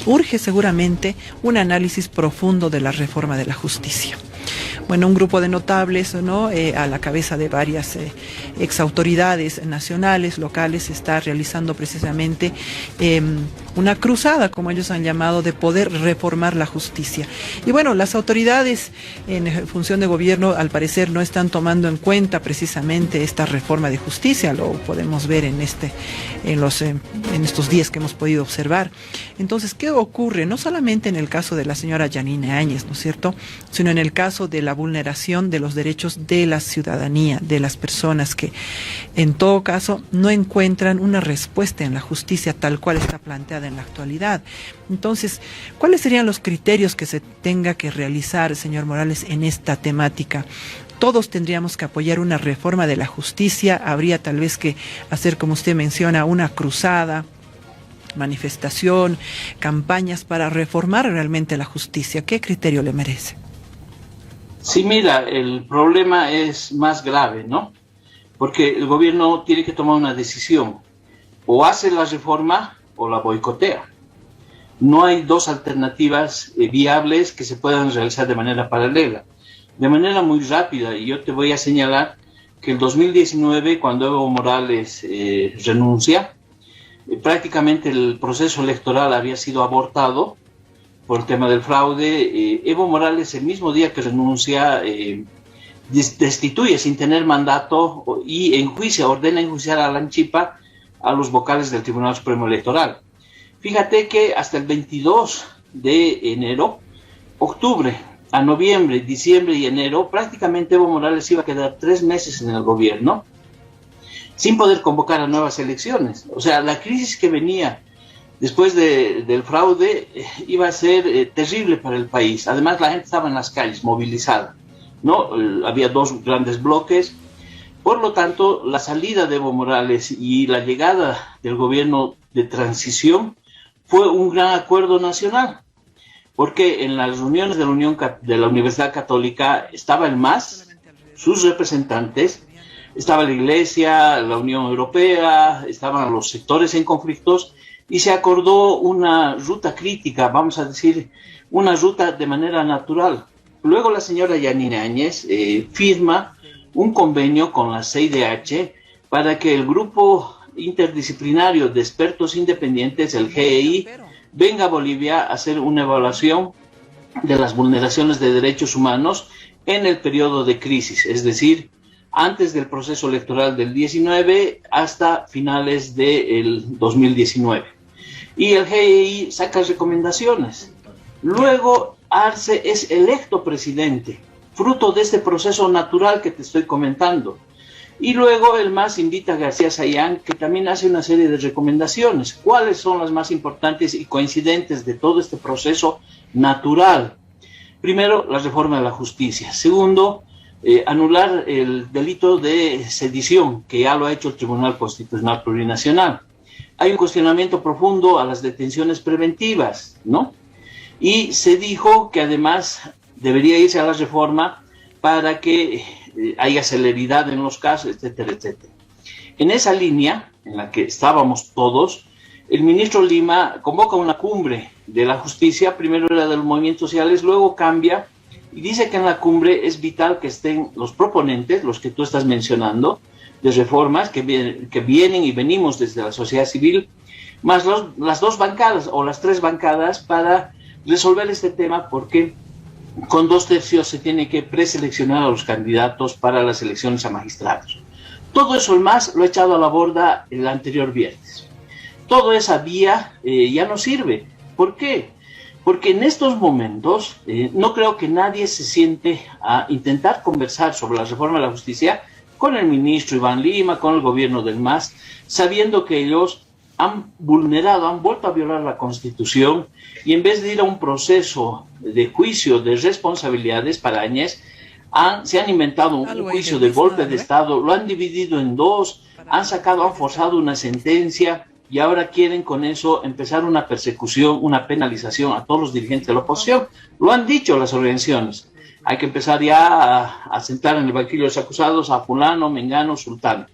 urge seguramente un análisis profundo de la reforma de la justicia. Bueno, un grupo de notables, ¿no? A la cabeza de varias exautoridades nacionales, locales, está realizando precisamente una cruzada, como ellos han llamado, de poder reformar la justicia. Y bueno, las autoridades en función de gobierno, al parecer, no están tomando en cuenta precisamente esta reforma de justicia. Lo podemos ver en estos días que hemos podido observar. Entonces, ¿qué ocurre? No solamente en el caso de la señora Yanine Áñez, ¿no es cierto?, sino en el caso de la vulneración de los derechos de la ciudadanía, de las personas que, en todo caso, no encuentran una respuesta en la justicia tal cual está planteada en la actualidad. Entonces, ¿cuáles serían los criterios que se tenga que realizar, señor Morales, en esta temática? Todos tendríamos que apoyar una reforma de la justicia, habría tal vez que hacer, como usted menciona, una cruzada, manifestación, campañas para reformar realmente la justicia. ¿Qué criterio le merece? Sí, mira, el problema es más grave, ¿no? Porque el gobierno tiene que tomar una decisión. O hace la reforma o la boicotea. No hay dos alternativas viables que se puedan realizar de manera paralela. De manera muy rápida, y yo te voy a señalar que el 2019, cuando Evo Morales renuncia, prácticamente el proceso electoral había sido abortado por el tema del fraude. Evo Morales, el mismo día que renuncia, destituye sin tener mandato y ordena enjuiciar a Lanchipa, a los vocales del Tribunal Supremo Electoral. Fíjate que hasta el 22 de enero, octubre a noviembre, diciembre y enero, prácticamente Evo Morales iba a quedar 3 meses en el gobierno sin poder convocar a nuevas elecciones. O sea, la crisis que venía después del fraude iba a ser terrible para el país. Además, la gente estaba en las calles, movilizada, ¿no? Había 2 grandes bloques. Por lo tanto, la salida de Evo Morales y la llegada del gobierno de transición fue un gran acuerdo nacional, porque en las reuniones de la Universidad Católica estaba el MAS, sus representantes, estaba la Iglesia, la Unión Europea, estaban los sectores en conflictos, y se acordó una ruta crítica, vamos a decir, una ruta de manera natural. Luego la señora Yanine Áñez firma un convenio con la CIDH para que el grupo interdisciplinario de expertos independientes, el GEI, venga a Bolivia a hacer una evaluación de las vulneraciones de derechos humanos en el periodo de crisis, es decir, antes del proceso electoral del 19 hasta finales del 2019. Y el GEI saca recomendaciones. Luego Arce es electo presidente, fruto de este proceso natural que te estoy comentando. Y luego el MAS invita a García Sayán, que también hace una serie de recomendaciones. ¿Cuáles son las más importantes y coincidentes de todo este proceso natural? Primero, la reforma de la justicia. Segundo, anular el delito de sedición, que ya lo ha hecho el Tribunal Constitucional Plurinacional. Hay un cuestionamiento profundo a las detenciones preventivas, ¿no? Y se dijo que además debería irse a la reforma para que haya celeridad en los casos, etcétera, etcétera. En esa línea, en la que estábamos todos, el ministro Lima convoca una cumbre de la justicia, primero era de los movimientos sociales, luego cambia y dice que en la cumbre es vital que estén los proponentes, los que tú estás mencionando, de reformas que vienen y venimos desde la sociedad civil, más las 2 bancadas o las 3 bancadas para resolver este tema, porque con 2/3 se tiene que preseleccionar a los candidatos para las elecciones a magistrados. Todo eso, el MAS, lo ha echado a la borda el anterior viernes. Toda esa vía ya no sirve. ¿Por qué? Porque en estos momentos no creo que nadie se siente a intentar conversar sobre la reforma de la justicia con el ministro Iván Lima, con el gobierno del MAS, sabiendo que ellos han vuelto a violar la Constitución, y en vez de ir a un proceso de juicio de responsabilidades para Áñez, se han inventado un juicio de golpe de Estado, lo han dividido en 2, han forzado una sentencia, y ahora quieren con eso empezar una persecución, una penalización a todos los dirigentes de la oposición. Lo han dicho las organizaciones. Hay que empezar ya a sentar en el banquillo de los acusados a fulano, mengano, sultano.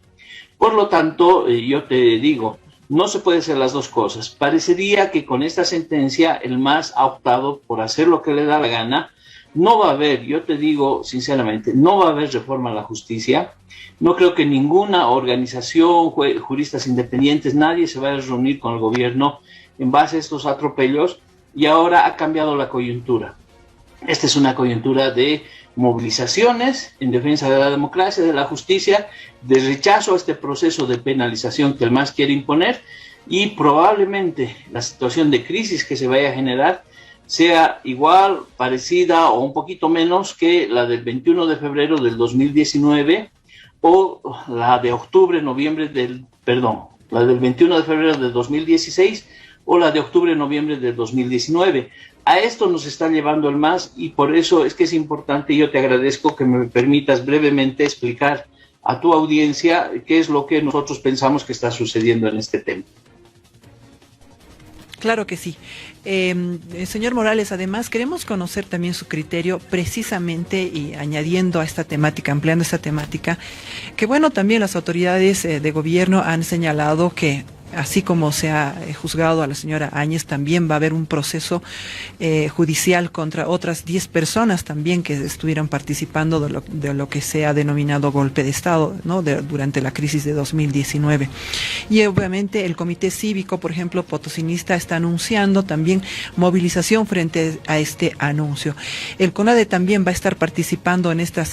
Por lo tanto, yo te digo, No se puede hacer las dos cosas. Parecería que con esta sentencia el MAS ha optado por hacer lo que le da la gana. No va a haber, yo te digo sinceramente, no va a haber reforma a la justicia. No creo que ninguna organización, juristas independientes, nadie se vaya a reunir con el gobierno en base a estos atropellos, y ahora ha cambiado la coyuntura. Esta es una coyuntura de movilizaciones en defensa de la democracia, de la justicia, de rechazo a este proceso de penalización que el MAS quiere imponer, y probablemente la situación de crisis que se vaya a generar sea igual, parecida o un poquito menos que la del 21 de febrero del 2019 o la de la del 21 de febrero del 2016 o la de octubre-noviembre del 2019. A esto nos está llevando el MAS, y por eso es que es importante, y yo te agradezco que me permitas brevemente explicar a tu audiencia qué es lo que nosotros pensamos que está sucediendo en este tema. Claro que sí. Señor Morales, además queremos conocer también su criterio precisamente, y añadiendo a esta temática, ampliando esta temática, que bueno, también las autoridades de gobierno han señalado que así como se ha juzgado a la señora Áñez, también va a haber un proceso judicial contra otras 10 personas también que estuvieron participando de lo que se ha denominado golpe de Estado, ¿no? Durante la crisis de 2019. Y obviamente el Comité Cívico, por ejemplo, potosinista, está anunciando también movilización frente a este anuncio. El CONADE también va a estar participando en esta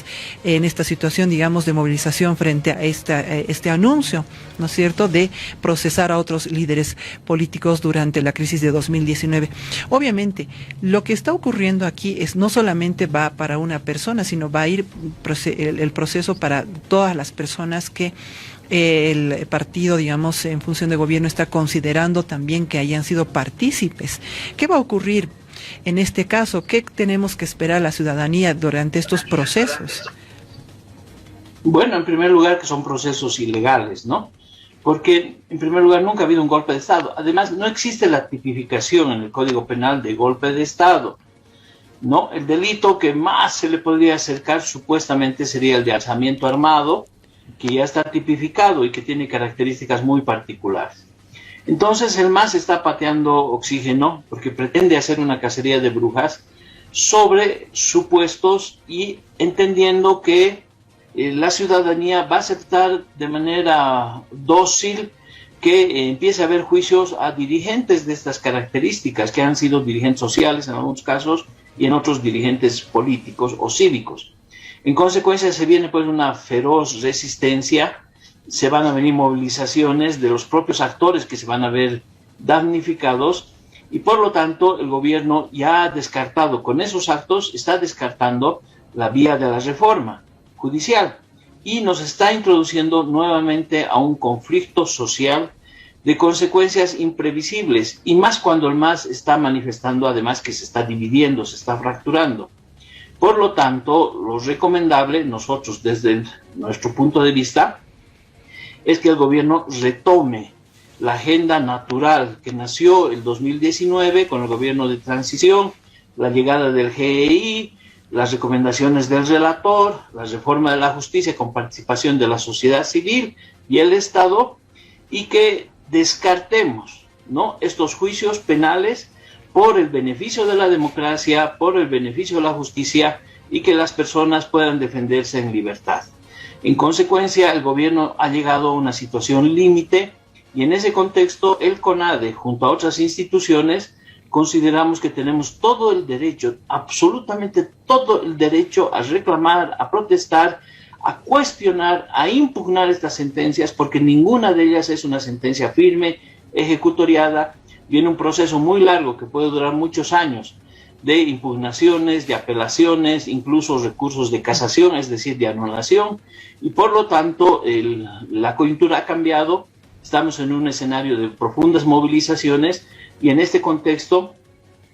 situación, digamos, de movilización frente a este anuncio, ¿no es cierto?, de procesar a otros líderes políticos durante la crisis de 2019. Obviamente, lo que está ocurriendo aquí es no solamente va para una persona, sino va a ir el proceso para todas las personas que el partido, digamos, en función de gobierno está considerando también que hayan sido partícipes. ¿Qué va a ocurrir en este caso? ¿Qué tenemos que esperar la ciudadanía durante estos procesos? Bueno, en primer lugar, que son procesos ilegales, ¿no? Porque, en primer lugar, nunca ha habido un golpe de Estado. Además, no existe la tipificación en el Código Penal de golpe de Estado, ¿no? El delito que más se le podría acercar supuestamente sería el de alzamiento armado, que ya está tipificado y que tiene características muy particulares. Entonces, el MAS está pateando oxígeno porque pretende hacer una cacería de brujas sobre supuestos, y entendiendo que la ciudadanía va a aceptar de manera dócil que empiece a haber juicios a dirigentes de estas características, que han sido dirigentes sociales en algunos casos y en otros dirigentes políticos o cívicos. En consecuencia, se viene pues una feroz resistencia, se van a venir movilizaciones de los propios actores que se van a ver damnificados, y por lo tanto el gobierno ya ha descartado, con esos actos está descartando la vía de la reforma judicial, y nos está introduciendo nuevamente a un conflicto social de consecuencias imprevisibles, y más cuando el MAS está manifestando además que se está dividiendo, se está fracturando. Por lo tanto, lo recomendable, nosotros desde nuestro punto de vista, es que el gobierno retome la agenda natural que nació el 2019 con el gobierno de transición, la llegada del GEI, las recomendaciones del relator, la reforma de la justicia con participación de la sociedad civil y el Estado, y que descartemos, ¿no?, estos juicios penales por el beneficio de la democracia, por el beneficio de la justicia, y que las personas puedan defenderse en libertad. En consecuencia, el gobierno ha llegado a una situación límite, y en ese contexto el CONADE, junto a otras instituciones, consideramos que tenemos todo el derecho, absolutamente todo el derecho a reclamar, a protestar, a cuestionar, a impugnar estas sentencias, porque ninguna de ellas es una sentencia firme, ejecutoriada. Viene un proceso muy largo que puede durar muchos años, de impugnaciones, de apelaciones, incluso recursos de casación, es decir, de anulación, y por lo tanto la coyuntura ha cambiado, estamos en un escenario de profundas movilizaciones, y en este contexto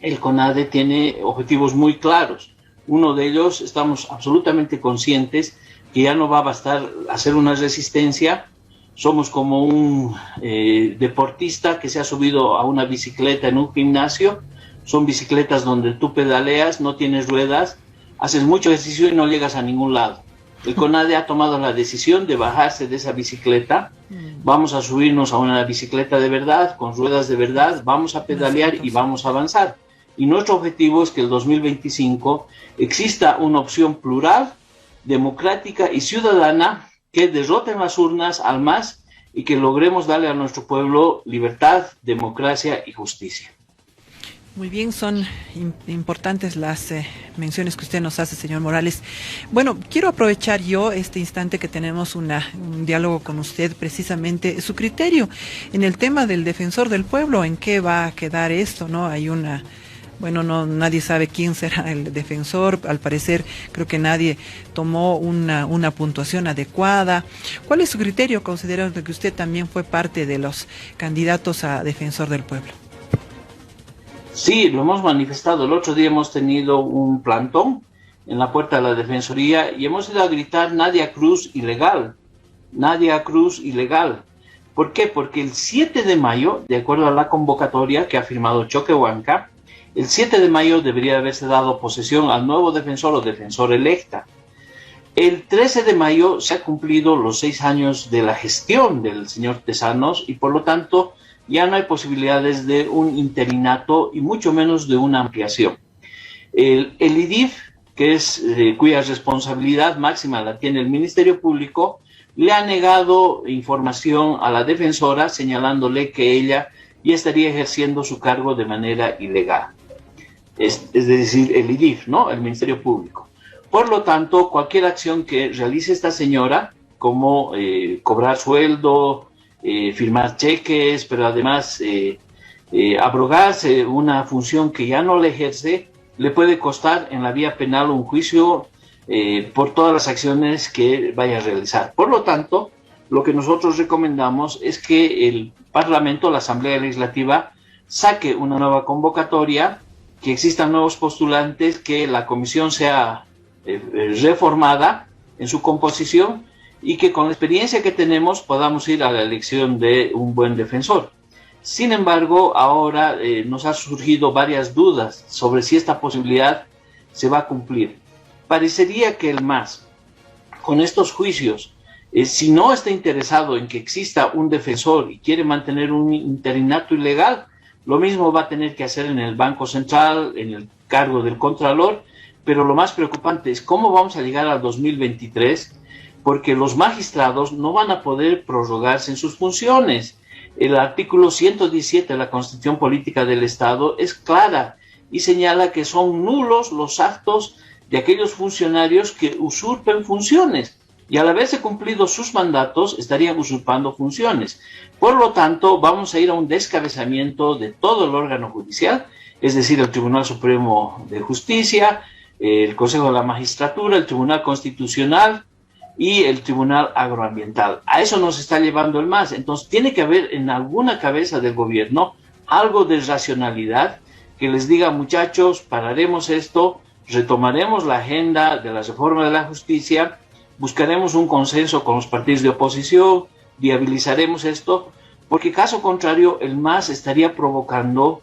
el CONADE tiene objetivos muy claros. Uno de ellos, estamos absolutamente conscientes que ya no va a bastar hacer una resistencia. Somos como un deportista que se ha subido a una bicicleta en un gimnasio. Son bicicletas donde tú pedaleas, no tienes ruedas, haces mucho ejercicio y no llegas a ningún lado. El CONADE ha tomado la decisión de bajarse de esa bicicleta. Vamos a subirnos a una bicicleta de verdad, con ruedas de verdad, vamos a pedalear y vamos a avanzar. Y nuestro objetivo es que el 2025 exista una opción plural, democrática y ciudadana que derrote en las urnas al MAS y que logremos darle a nuestro pueblo libertad, democracia y justicia. Muy bien, son importantes las menciones que usted nos hace, señor Morales. Bueno, quiero aprovechar yo este instante que tenemos un diálogo con usted, precisamente su criterio en el tema del defensor del pueblo, en qué va a quedar esto, ¿no? Hay no, nadie sabe quién será el defensor, al parecer creo que nadie tomó una puntuación adecuada. ¿Cuál es su criterio, considerando que usted también fue parte de los candidatos a defensor del pueblo? Sí, lo hemos manifestado. El otro día hemos tenido un plantón en la puerta de la Defensoría y hemos ido a gritar Nadia Cruz ilegal, Nadia Cruz ilegal. ¿Por qué? Porque el 7 de mayo, de acuerdo a la convocatoria que ha firmado Choquehuanca, el 7 de mayo debería haberse dado posesión al nuevo defensor o defensor electa. El 13 de mayo se ha cumplido los 6 años de la gestión del señor Tezanos y por lo tanto ya no hay posibilidades de un interinato y mucho menos de una ampliación. El IDIF, que es cuya responsabilidad máxima la tiene el Ministerio Público, le ha negado información a la defensora señalándole que ella ya estaría ejerciendo su cargo de manera ilegal. Es decir, el IDIF, ¿no? El Ministerio Público. Por lo tanto, cualquier acción que realice esta señora, como cobrar sueldo, firmar cheques, pero además abrogarse una función que ya no le ejerce, le puede costar en la vía penal un juicio por todas las acciones que vaya a realizar. Por lo tanto, lo que nosotros recomendamos es que el Parlamento, la Asamblea Legislativa, saque una nueva convocatoria, que existan nuevos postulantes, que la comisión sea reformada en su composición y que con la experiencia que tenemos podamos ir a la elección de un buen defensor. Sin embargo, ahora nos han surgido varias dudas sobre si esta posibilidad se va a cumplir. Parecería que el MAS, con estos juicios, si no está interesado en que exista un defensor y quiere mantener un interinato ilegal, lo mismo va a tener que hacer en el Banco Central, en el cargo del Contralor, pero lo más preocupante es cómo vamos a llegar al 2023, porque los magistrados no van a poder prorrogarse en sus funciones. El artículo 117 de la Constitución Política del Estado es clara y señala que son nulos los actos de aquellos funcionarios que usurpen funciones y al haberse cumplido sus mandatos estarían usurpando funciones. Por lo tanto, vamos a ir a un descabezamiento de todo el órgano judicial, es decir, el Tribunal Supremo de Justicia, el Consejo de la Magistratura, el Tribunal Constitucional y el Tribunal Agroambiental. A eso nos está llevando el MAS. Entonces tiene que haber en alguna cabeza del gobierno algo de racionalidad que les diga, muchachos, pararemos esto, retomaremos la agenda de la reforma de la justicia, buscaremos un consenso con los partidos de oposición, viabilizaremos esto, porque caso contrario el MAS estaría provocando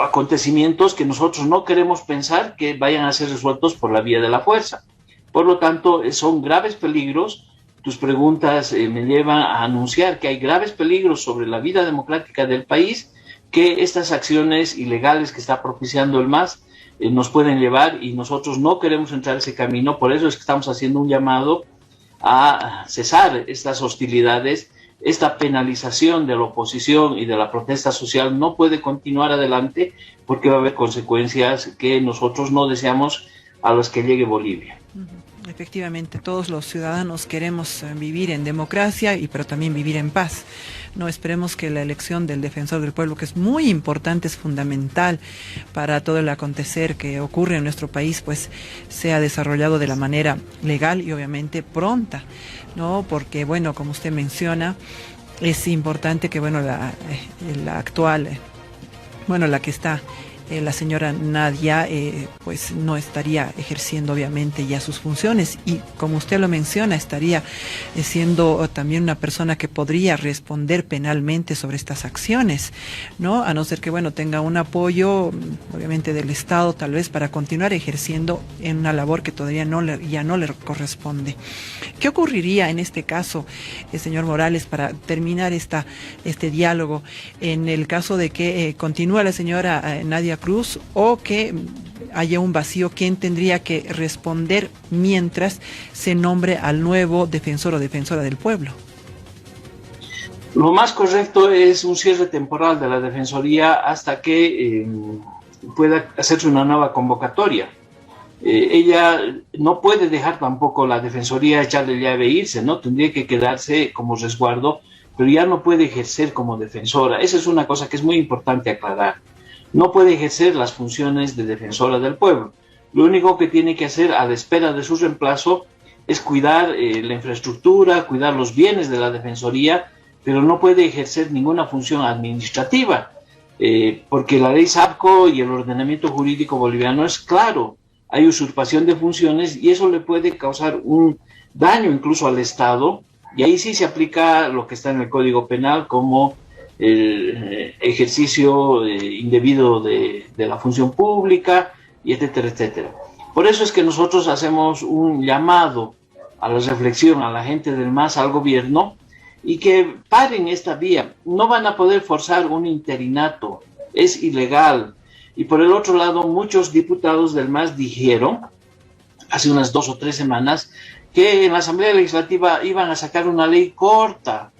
acontecimientos que nosotros no queremos pensar que vayan a ser resueltos por la vía de la fuerza. Por lo tanto, son graves peligros. Tus preguntas me llevan a anunciar que hay graves peligros sobre la vida democrática del país, que estas acciones ilegales que está propiciando el MAS nos pueden llevar y nosotros no queremos entrar ese camino. Por eso es que estamos haciendo un llamado a cesar estas hostilidades. Esta penalización de la oposición y de la protesta social no puede continuar adelante porque va a haber consecuencias que nosotros no deseamos a las que llegue Bolivia. Efectivamente, todos los ciudadanos queremos vivir en democracia pero también vivir en paz. No esperemos que la elección del defensor del pueblo, que es muy importante, es fundamental para todo el acontecer que ocurre en nuestro país, pues sea desarrollado de la manera legal y obviamente pronta, ¿no? Porque, bueno, como usted menciona, es importante que, bueno, la actual, la que está la señora Nadia pues no estaría ejerciendo obviamente ya sus funciones y como usted lo menciona estaría siendo también una persona que podría responder penalmente sobre estas acciones, ¿no? A no ser que bueno tenga un apoyo obviamente del Estado tal vez para continuar ejerciendo en una labor que todavía ya no le corresponde. ¿Qué ocurriría en este caso, señor Morales, para terminar este diálogo, en el caso de que continúe la señora Nadia Cruz o que haya un vacío? ¿Quién tendría que responder mientras se nombre al nuevo defensor o defensora del pueblo? Lo más correcto es un cierre temporal de la Defensoría hasta que pueda hacerse una nueva convocatoria. Ella no puede dejar tampoco la Defensoría echarle llave e irse, ¿no? Tendría que quedarse como resguardo, pero ya no puede ejercer como defensora. Esa es una cosa que es muy importante aclarar. No puede ejercer las funciones de defensora del pueblo. Lo único que tiene que hacer a la espera de su reemplazo es cuidar la infraestructura, cuidar los bienes de la Defensoría, pero no puede ejercer ninguna función administrativa, porque la ley SAPCO y el ordenamiento jurídico boliviano es claro. Hay usurpación de funciones y eso le puede causar un daño incluso al Estado, y ahí sí se aplica lo que está en el Código Penal como el ejercicio indebido de la función pública, y etcétera, etcétera. Por eso es que nosotros hacemos un llamado a la reflexión a la gente del MAS, al gobierno, y que paren esta vía. No van a poder forzar un interinato, es ilegal. Y por el otro lado, muchos diputados del MAS dijeron, hace unas 2 o 3 semanas, que en la Asamblea Legislativa iban a sacar una ley corta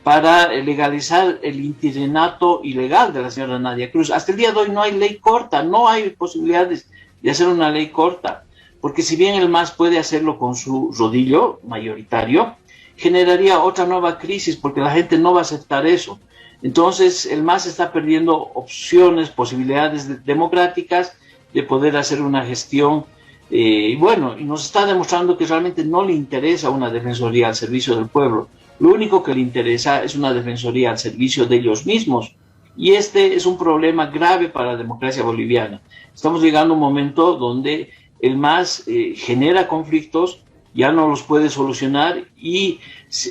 para legalizar el interinato ilegal de la señora Nadia Cruz. Hasta el día de hoy no hay ley corta, no hay posibilidades de hacer una ley corta, porque si bien el MAS puede hacerlo con su rodillo mayoritario, generaría otra nueva crisis, porque la gente no va a aceptar eso. Entonces el MAS está perdiendo opciones, posibilidades democráticas de poder hacer una gestión, y nos está demostrando que realmente no le interesa una defensoría al servicio del pueblo. Lo único que le interesa es una defensoría al servicio de ellos mismos, y este es un problema grave para la democracia boliviana. Estamos llegando a un momento donde el MAS genera conflictos, ya no los puede solucionar, y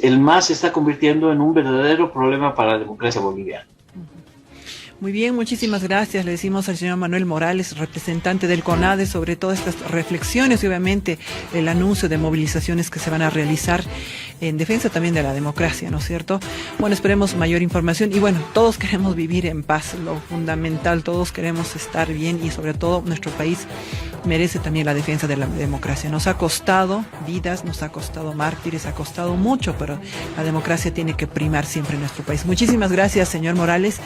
el MAS se está convirtiendo en un verdadero problema para la democracia boliviana. Muy bien, muchísimas gracias. Le decimos al señor Manuel Morales, representante del CONADE, sobre todas estas reflexiones y obviamente el anuncio de movilizaciones que se van a realizar en defensa también de la democracia, ¿no es cierto? Bueno, esperemos mayor información y bueno, todos queremos vivir en paz, lo fundamental, todos queremos estar bien y sobre todo nuestro país merece también la defensa de la democracia. Nos ha costado vidas, nos ha costado mártires, ha costado mucho, pero la democracia tiene que primar siempre en nuestro país. Muchísimas gracias, señor Morales.